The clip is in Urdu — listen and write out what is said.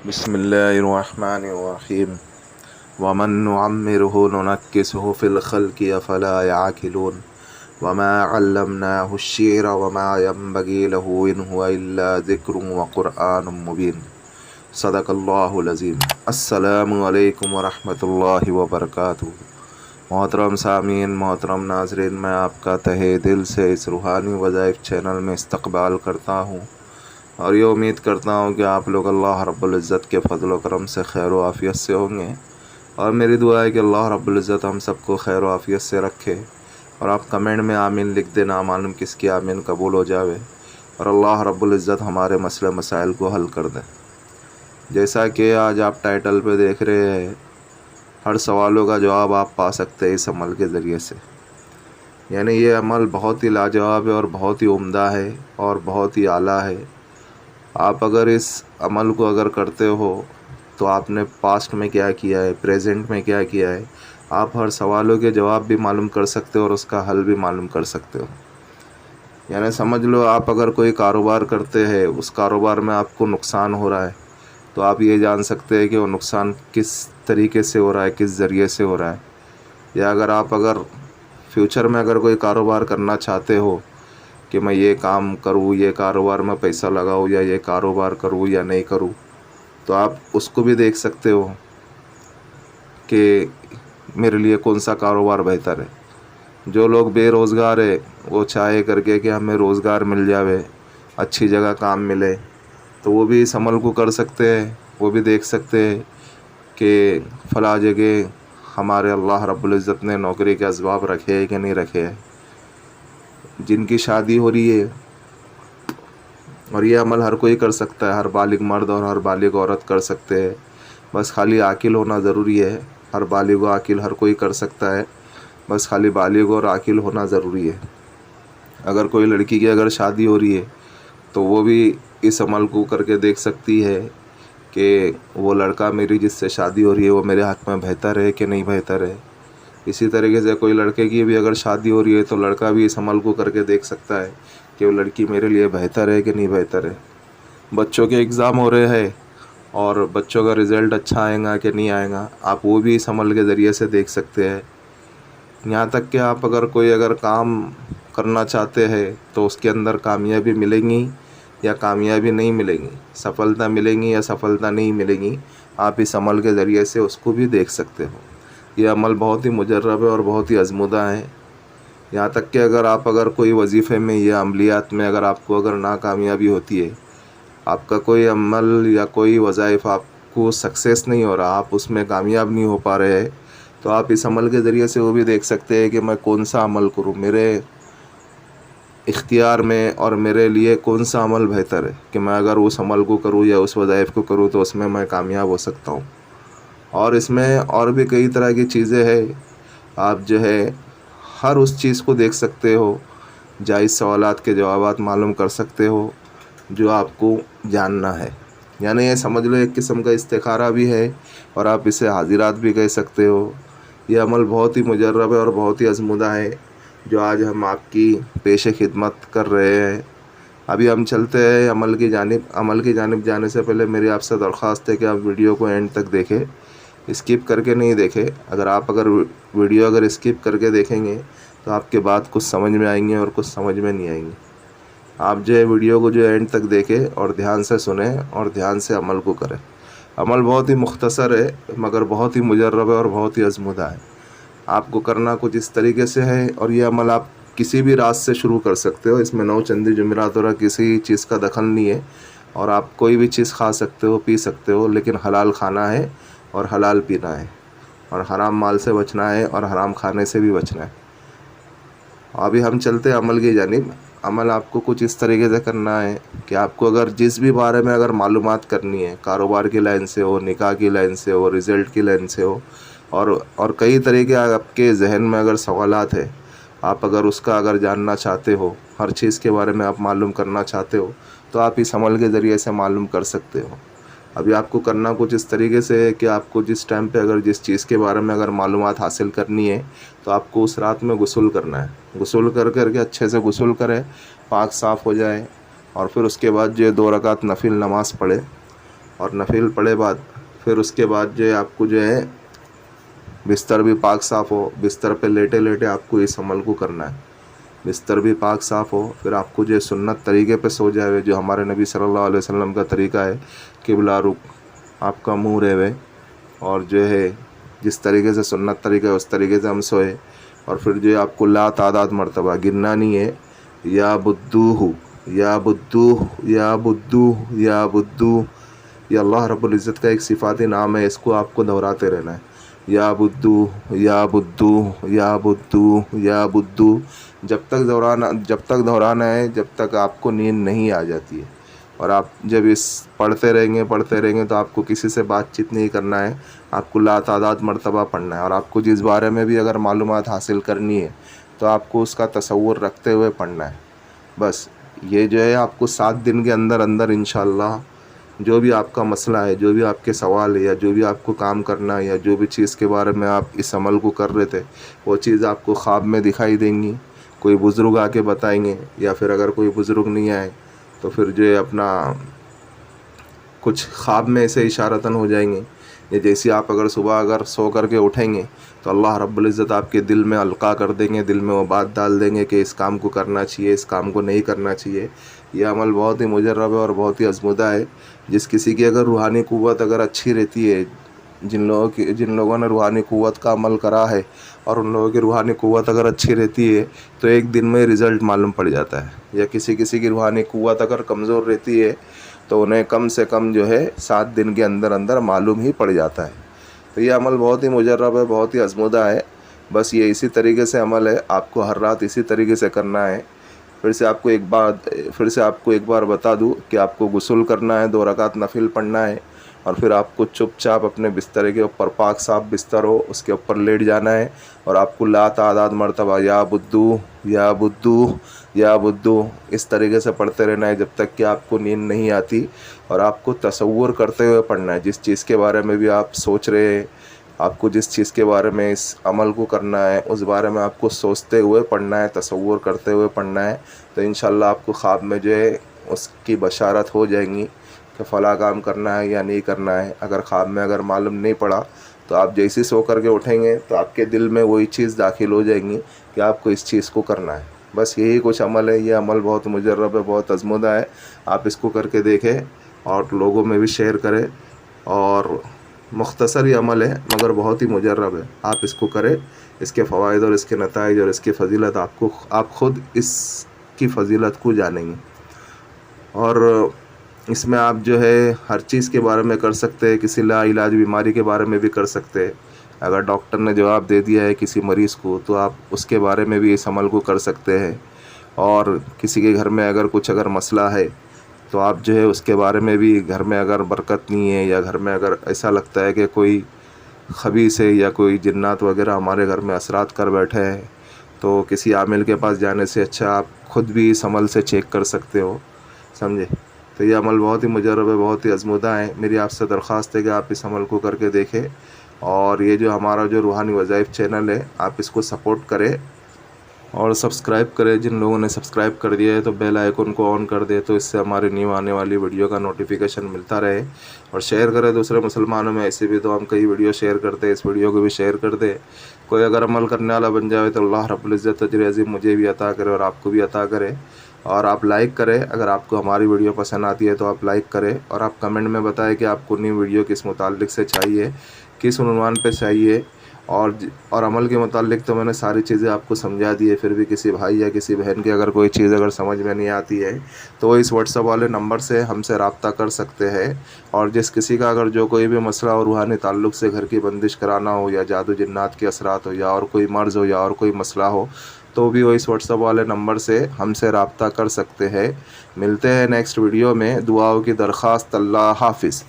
بسم الله الرحمن الرحيم ومن نعمره ننكسه في الخلق أفلا يعقلون وما علمناه الشعر وما ينبغي له إن هو إلا ذكر وقرآن مبين صدق اللہ العظیم۔ السلام علیکم ورحمۃ اللہ وبرکاتہ۔ محترم سامعین، محترم ناظرین، میں آپ کا تہہ دل سے اس روحانی وظائف چینل میں استقبال کرتا ہوں اور یہ امید کرتا ہوں کہ آپ لوگ اللہ رب العزت کے فضل و کرم سے خیر و عافیت سے ہوں گے، اور میری دعا ہے کہ اللہ رب العزت ہم سب کو خیر و عافیت سے رکھے۔ اور آپ کمنٹ میں آمین لکھ دینا، معلوم کس کی آمین قبول ہو جاوے، اور اللہ رب العزت ہمارے مسئلے مسائل کو حل کر دے۔ جیسا کہ آج آپ ٹائٹل پہ دیکھ رہے ہیں، ہر سوالوں کا جواب آپ پا سکتے ہیں اس عمل کے ذریعے سے۔ یعنی یہ عمل بہت ہی لاجواب ہے اور بہت ہی عمدہ ہے اور بہت ہی اعلیٰ ہے۔ آپ اگر اس عمل کو اگر کرتے ہو تو آپ نے پاسٹ میں کیا کیا ہے، پریزنٹ میں کیا کیا ہے، آپ ہر سوالوں کے جواب بھی معلوم کر سکتے ہو اور اس کا حل بھی معلوم کر سکتے ہو۔ یعنی سمجھ لو، آپ اگر کوئی کاروبار کرتے ہیں، اس کاروبار میں آپ کو نقصان ہو رہا ہے تو آپ یہ جان سکتے ہیں کہ وہ نقصان کس طریقے سے ہو رہا ہے، کس ذریعے سے ہو رہا ہے۔ یا اگر فیوچر میں اگر کوئی کاروبار کرنا چاہتے ہو کہ میں یہ کام کروں، یہ کاروبار میں پیسہ لگاؤں، یا یہ کاروبار کروں یا نہیں کروں، تو آپ اس کو بھی دیکھ سکتے ہو کہ میرے لیے کون سا کاروبار بہتر ہے۔ جو لوگ بے روزگار ہے وہ چاہے کر کے کہ ہمیں روزگار مل جاوے، اچھی جگہ کام ملے، تو وہ بھی اس عمل کو کر سکتے ہیں۔ وہ بھی دیکھ سکتے ہیں کہ فلاں جگہ ہمارے اللہ رب العزت نے نوکری کے اسباب رکھے ہیں کہ نہیں رکھے ہیں۔ جن کی شادی ہو رہی ہے، اور یہ عمل ہر کوئی کر سکتا ہے، ہر بالغ مرد اور ہر بالغ عورت کر سکتے ہیں، بس خالی عاقل ہونا ضروری ہے۔ ہر بالغ و عاقل ہر کوئی کر سکتا ہے، بس خالی بالغ اور عاقل ہونا ضروری ہے۔ اگر کوئی لڑکی کی اگر شادی ہو رہی ہے تو وہ بھی اس عمل کو کر کے دیکھ سکتی ہے کہ وہ لڑکا میری جس سے شادی ہو رہی ہے وہ میرے حق میں بہتر ہے کہ نہیں بہتر ہے۔ اسی طریقے سے کوئی لڑکے کی بھی اگر شادی ہو رہی ہے تو لڑکا بھی اس عمل کو کر کے دیکھ سکتا ہے کہ وہ لڑکی میرے لیے بہتر ہے کہ نہیں بہتر ہے۔ بچوں کے اگزام ہو رہے ہیں اور بچوں کا رزلٹ اچھا آئے گا کہ نہیں آئے گا، آپ وہ بھی اس عمل کے ذریعے سے دیکھ سکتے ہیں۔ یہاں تک کہ آپ اگر کام کرنا چاہتے ہیں تو اس کے اندر کامیابی ملیں گی یا کامیابی نہیں ملیں گی، سفلتا ملیں گی یا سفلتا نہیں ملیں گی، آپ اس عمل کے ذریعے سے اس کو بھی دیکھ سکتے ہو۔ یہ عمل بہت ہی مجرب ہے اور بہت ہی آزمودہ ہے۔ یہاں تک کہ اگر کوئی وظیفے میں یا عملیات میں آپ کو ناکامیابی ہوتی ہے، آپ کا کوئی عمل یا کوئی وظائف آپ کو سکسیس نہیں ہو رہا، آپ اس میں کامیاب نہیں ہو پا رہے ہیں، تو آپ اس عمل کے ذریعے سے وہ بھی دیکھ سکتے ہیں کہ میں کون سا عمل کروں، میرے اختیار میں اور میرے لیے کون سا عمل بہتر ہے کہ میں اگر اس عمل کو کروں یا اس وظائف کو کروں تو اس میں کامیاب ہو سکتا ہوں۔ اور اس میں اور بھی کئی طرح کی چیزیں ہیں، آپ ہر اس چیز کو دیکھ سکتے ہو، جائز سوالات کے جوابات معلوم کر سکتے ہو جو آپ کو جاننا ہے۔ یعنی یہ سمجھ لو ایک قسم کا استخارہ بھی ہے اور آپ اسے حاضرات بھی کہہ سکتے ہو۔ یہ عمل بہت ہی مجرب ہے اور بہت ہی آزمودہ ہے جو آج ہم آپ کی پیش خدمت کر رہے ہیں۔ ابھی ہم چلتے ہیں عمل کی جانب جانے سے پہلے میری آپ سے درخواست ہے کہ آپ ویڈیو کو اینڈ تک دیکھیں، اسکپ کر کے نہیں دیکھیں۔ اگر ویڈیو اسکپ کر کے دیکھیں گے تو آپ کے بات کچھ سمجھ میں آئیں گے اور کچھ سمجھ میں نہیں آئیں گے۔ آپ ویڈیو کو اینڈ تک دیکھیں اور دھیان سے سنیں اور دھیان سے عمل کو کریں۔ عمل بہت ہی مختصر ہے مگر بہت ہی مجرب ہے اور بہت ہی آزمودہ ہے۔ آپ کو کرنا کچھ اس طریقے سے ہے، اور یہ عمل آپ کسی بھی راز سے شروع کر سکتے ہو۔ اس میں نو چندی جمعرات اور کسی چیز کا دخل نہیں ہے، اور آپ کوئی بھی چیز کھا سکتے ہو، پی سکتے ہو، لیکن حلال کھانا ہے اور حلال پینا ہے، اور حرام مال سے بچنا ہے اور حرام کھانے سے بھی بچنا ہے۔ ابھی ہم چلتے ہیں عمل کی جانب۔ عمل آپ کو کچھ اس طریقے سے کرنا ہے کہ آپ کو جس بھی بارے میں معلومات کرنی ہے، کاروبار کی لائن سے ہو، نکاح کی لائن سے ہو، رزلٹ کی لائن سے ہو، اور کئی طریقے آپ کے ذہن میں سوالات ہے، آپ اس کا جاننا چاہتے ہو، ہر چیز کے بارے میں آپ معلوم کرنا چاہتے ہو، تو آپ اس عمل کے ذریعے سے معلوم کر سکتے ہو۔ ابھی آپ کو کرنا کچھ اس طریقے سے ہے کہ آپ کو جس ٹائم پہ جس چیز کے بارے میں معلومات حاصل کرنی ہے تو آپ کو اس رات میں غسل کرنا ہے۔ غسل کر کے اچھے سے غسل کرے، پاک صاف ہو جائے، اور پھر اس کے بعد 2 رکعت نفل نماز پڑھے، اور نفل پڑھے بعد پھر اس کے بعد جو ہے آپ کو جو ہے بستر بھی پاک صاف ہو، بستر پہ لیٹے لیٹے آپ کو اس عمل کو کرنا ہے، بستر بھی پاک صاف ہو، پھر آپ کو جو ہے سنت طریقے پہ سو جائے، جو ہمارے نبی صلی اللہ علیہ وسلم کا طریقہ ہے، قبلہ رخ، آپ کا منہ رہے ہوئے، اور جو ہے جس طریقے سے سنت طریقہ ہے اس طریقے سے ہم سوئے، اور پھر جو ہے آپ کو لا تعداد مرتبہ گننا نہیں ہے، یا بدو یا بدو یا بدو یا بدو، یہ اللہ رب العزت کا ایک صفاتی نام ہے، اس کو آپ کو دہراتے رہنا ہے، یا بدو یا بدو یا بدو یا بدو، جب تک دہرانا ہے جب تک آپ کو نیند نہیں آ جاتی ہے۔ اور آپ جب اس پڑھتے رہیں گے تو آپ کو کسی سے بات چیت نہیں کرنا ہے، آپ کو لا تعداد مرتبہ پڑھنا ہے، اور آپ کو جس بارے میں بھی اگر معلومات حاصل کرنی ہے تو آپ کو اس کا تصور رکھتے ہوئے پڑھنا ہے۔ بس یہ جو ہے آپ کو 7 دن کے اندر انشاءاللہ جو بھی آپ کا مسئلہ ہے، جو بھی آپ کے سوال ہے، یا جو بھی آپ کو کام کرنا ہے، یا جو بھی چیز کے بارے میں آپ اس عمل کو کر رہے تھے، وہ چیز آپ کو خواب میں دکھائی دیں گی، کوئی بزرگ آ کے بتائیں گے، یا پھر اگر کوئی بزرگ نہیں آئے تو پھر جو ہے اپنا کچھ خواب میں ایسے اشارتاً ہو جائیں گے، یا جیسے آپ اگر صبح سو کر کے اٹھیں گے تو اللہ رب العزت آپ کے دل میں القاء کر دیں گے، دل میں وہ بات ڈال دیں گے کہ اس کام کو کرنا چاہیے، اس کام کو نہیں کرنا چاہیے۔ یہ عمل بہت ہی مجرب ہے اور بہت ہی آزمودہ ہے۔ جس کسی کی اگر روحانی قوت اگر اچھی رہتی ہے، جن لوگوں نے روحانی قوت کا عمل کرا ہے، اور ان لوگوں کی روحانی قوت اگر اچھی رہتی ہے تو ایک دن میں رزلٹ معلوم پڑ جاتا ہے۔ یا کسی کی روحانی قوت اگر کمزور رہتی ہے تو انہیں کم سے کم جو ہے 7 دن کے اندر معلوم ہی پڑ جاتا ہے۔ تو یہ عمل بہت ہی مجرب ہے، بہت ہی آزمودہ ہے۔ بس یہ اسی طریقے سے عمل ہے، آپ کو ہر رات اسی طریقے سے کرنا ہے۔ پھر سے آپ کو ایک بار بتا دوں کہ آپ کو غسل کرنا ہے، 2 رکعت نفل پڑھنا ہے، اور پھر آپ کو چپ چاپ اپنے بستر کے اوپر، پاک صاف بستر ہو اس کے اوپر لیٹ جانا ہے، اور آپ کو لا تعداد مرتبہ یا بدو یا بدو یا بدو اس طریقے سے پڑھتے رہنا ہے جب تک کہ آپ کو نیند نہیں آتی، اور آپ کو تصور کرتے ہوئے پڑھنا ہے۔ جس چیز کے بارے میں بھی آپ سوچ رہے ہیں، آپ کو جس چیز کے بارے میں اس عمل کو کرنا ہے اس بارے میں آپ کو سوچتے ہوئے پڑھنا ہے، تصور کرتے ہوئے پڑھنا ہے، تو انشاءاللہ آپ کو خواب میں جو ہے اس کی بشارت ہو جائیں گی کہ فلاں کام کرنا ہے یا نہیں کرنا ہے۔ اگر خواب میں اگر معلوم نہیں پڑا تو آپ جیسے سو کر کے اٹھیں گے تو آپ کے دل میں وہی چیز داخل ہو جائیں گی کہ آپ کو اس چیز کو کرنا ہے۔ بس یہی کچھ عمل ہے۔ یہ عمل بہت مجرب ہے، بہت آزمودہ ہے۔ آپ اس کو کر کے دیکھیں اور لوگوں میں بھی شیئر کریں، اور مختصر ہی عمل ہے مگر بہت ہی مجرب ہے۔ آپ اس کو کریں، اس کے فوائد اور اس کے نتائج اور اس کی فضیلت آپ خود اس کی فضیلت کو جانیں گے۔ اور اس میں آپ جو ہے ہر چیز کے بارے میں کر سکتے ہیں، کسی لا علاج بیماری کے بارے میں بھی کر سکتے ہیں۔ اگر ڈاکٹر نے جواب دے دیا ہے کسی مریض کو تو آپ اس کے بارے میں بھی اس عمل کو کر سکتے ہیں۔ اور کسی کے گھر میں اگر مسئلہ ہے تو آپ جو ہے اس کے بارے میں بھی، گھر میں اگر برکت نہیں ہے، یا گھر میں اگر ایسا لگتا ہے کہ کوئی خبیث ہے یا کوئی جنات وغیرہ ہمارے گھر میں اثرات کر بیٹھے ہیں، تو کسی عامل کے پاس جانے سے اچھا آپ خود بھی اس عمل سے چیک کر سکتے ہو، سمجھے؟ تو یہ عمل بہت ہی مجرب ہے، بہت ہی آزمودہ ہے۔ میری آپ سے درخواست ہے کہ آپ اس عمل کو کر کے دیکھیں، اور یہ جو ہمارا جو روحانی وظائف چینل ہے آپ اس کو سپورٹ کریں اور سبسکرائب کریں۔ جن لوگوں نے سبسکرائب کر دیا ہے تو بیل آئیکن کو آن کر دے تو اس سے ہماری نیو آنے والی ویڈیو کا نوٹیفیکیشن ملتا رہے، اور شیئر کریں دوسرے مسلمانوں میں۔ ایسے بھی تو ہم کئی ویڈیو شیئر کرتے ہیں، اس ویڈیو کو بھی شیئر کر دے۔ کوئی اگر عمل کرنے والا بن جائے تو اللہ رب العزت اجر عظیم مجھے بھی عطا کرے اور آپ کو بھی عطا کرے۔ اور آپ لائک کریں، اگر آپ کو ہماری ویڈیو پسند آتی ہے تو آپ لائک کریں، اور آپ کمنٹ میں بتائیں کہ آپ کو نیو ویڈیو کس متعلق سے چاہیے، کس عنوان پہ چاہیے۔ اور عمل کے متعلق تو میں نے ساری چیزیں آپ کو سمجھا دی ہے، پھر بھی کسی بھائی یا کسی بہن کی اگر کوئی چیز اگر سمجھ میں نہیں آتی ہے تو وہ اس واٹس ایپ والے نمبر سے ہم سے رابطہ کر سکتے ہیں۔ اور جس کسی کا اگر جو کوئی بھی مسئلہ اور روحانی تعلق سے گھر کی بندش کرانا ہو، یا جادو جنات کے اثرات ہو، یا اور کوئی مرض ہو، یا اور کوئی مسئلہ ہو، تو بھی وہ اس واٹس ایپ والے نمبر سے ہم سے رابطہ کر سکتے ہیں۔ ملتے ہیں نیکسٹ ویڈیو میں۔ دعاؤں کی درخواست۔ اللہ حافظ۔